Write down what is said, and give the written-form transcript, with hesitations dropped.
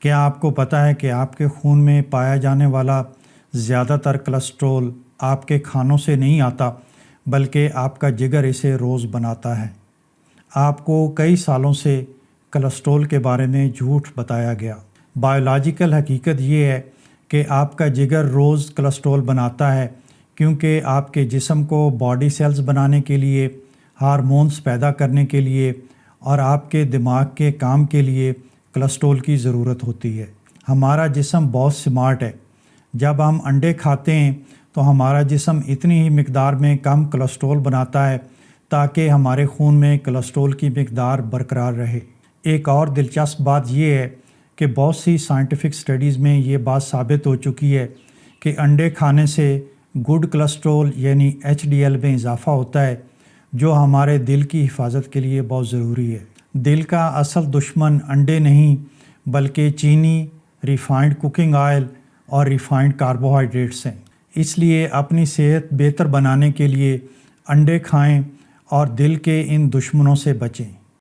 کیا آپ کو پتہ ہے کہ آپ کے خون میں پایا جانے والا زیادہ تر کولسٹرول آپ کے کھانوں سے نہیں آتا بلکہ آپ کا جگر اسے روز بناتا ہے۔ آپ کو کئی سالوں سے کولسٹرول کے بارے میں جھوٹ بتایا گیا۔ بائیولوجیکل حقیقت یہ ہے کہ آپ کا جگر روز کولسٹرول بناتا ہے کیونکہ آپ کے جسم کو باڈی سیلز بنانے کے لیے، ہارمونز پیدا کرنے کے لیے اور آپ کے دماغ کے کام کے لیے کولسٹرول کی ضرورت ہوتی ہے۔ ہمارا جسم بہت سمارٹ ہے۔ جب ہم انڈے کھاتے ہیں تو ہمارا جسم اتنی ہی مقدار میں کم کولسٹرول بناتا ہے تاکہ ہمارے خون میں کولسٹرول کی مقدار برقرار رہے۔ ایک اور دلچسپ بات یہ ہے کہ بہت سی سائنٹیفک سٹڈیز میں یہ بات ثابت ہو چکی ہے کہ انڈے کھانے سے گڈ کولسٹرول یعنی HDL میں اضافہ ہوتا ہے، جو ہمارے دل کی حفاظت کے لیے بہت ضروری ہے۔ دل کا اصل دشمن انڈے نہیں بلکہ چینی، ریفائنڈ کوکنگ آئل اور ریفائنڈ کاربوہائیڈریٹس ہیں۔ اس لیے اپنی صحت بہتر بنانے کے لیے انڈے کھائیں اور دل کے ان دشمنوں سے بچیں۔